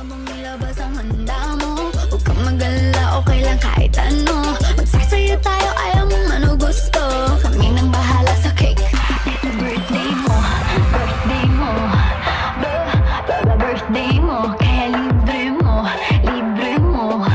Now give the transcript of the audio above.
bang ilabas ang handa mo? Huwag kang mag-alala, okay lang kahit ano. Magsasaya tayo, ayaw mong ano gusto. Kami nang bahala sa cake. Birthday mo, birthday mo, birthday mo. Kaya libre mo, libre mo.